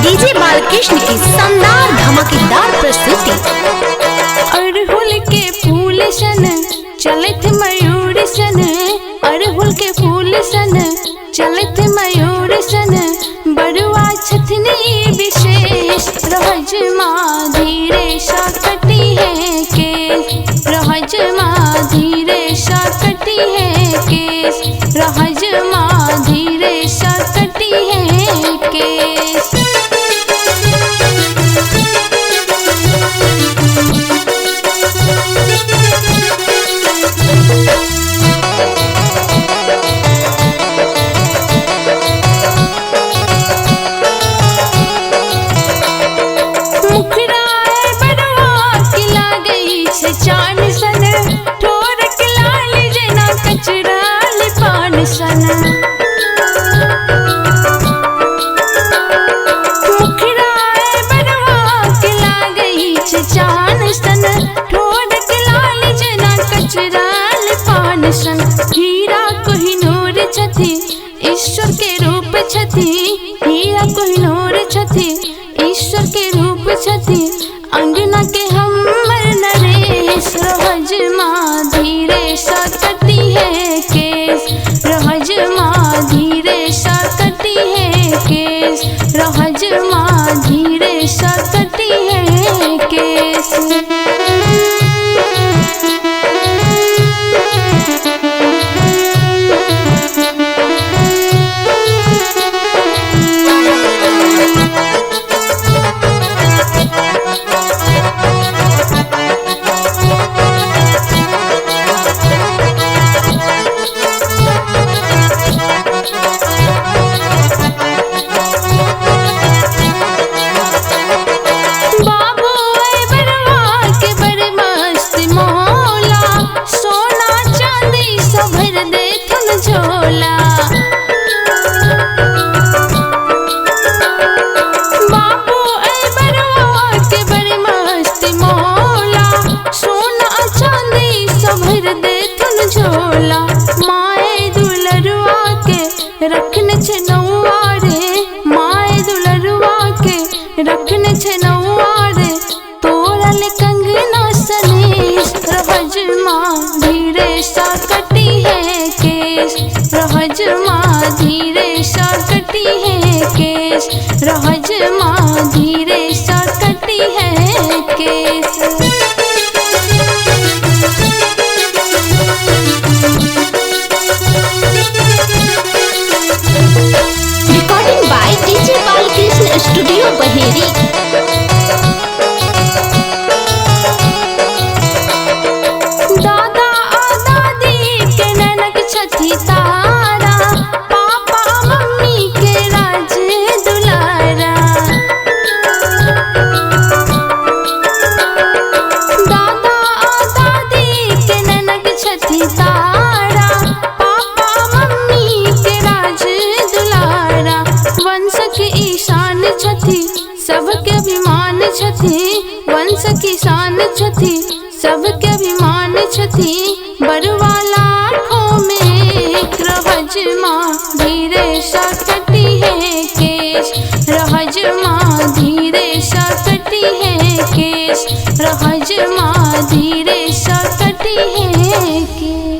DJ Balkrishna की शानदार धमाकेदार प्रस्तुति। अड़हुल के फूल सन चलत मयूर सन, अड़हुल के फूल सन चलत मयूर सन, बड़ुआ छथनी विशेष रहज माँ धीरे सा कटी है केस, रहज माँ धीरे सा कटी है केस, रहज माँ धीरे सा कटी है केस। चान सन ठोर के लाल जना कचराल पान सन, मुखराए बनवा के लागई चान सन ठोर के लाल जना कचराल पान सन। हीरा कोहिनूर छथि ईश्वर के रूप छथि, हीरा कोहिनूर छथि ईश्वर के रूप छथि, अंगना के हमर नरेश रहज माँ धीरे सा कटी है केस, रहज माँ धीरे सा कटी है केस, रहज माँ धीरे सा कटी है केस। रखने छे नौआ रे माए दुलरुआ के, रखने छे नौआ रे तोरल कंगना सनेस, रहज माँ धीरे सा कटी है केस, रहज माँ धीरे सा कटी है केस, रहज माँ धीरे सा कटी है केस। DJ Balkrishna studio Baheri. दादा दादी के ननक छथि तारा, पापा मम्मी के राज दुलारा, दादा दादी के ननक छथि तारा, पापा मम्मी के राज दुलारा, वंश के ईशान छथि सबके अभिमान छथि, वंश की शान छथि सबके अभिमान छथि, बड़ुआ लाखों में रहज माँ धीरे सा कटी है केस, रहज माँ धीरे सा कटी है केस, रहज माँ धीरे सा कटी है केस।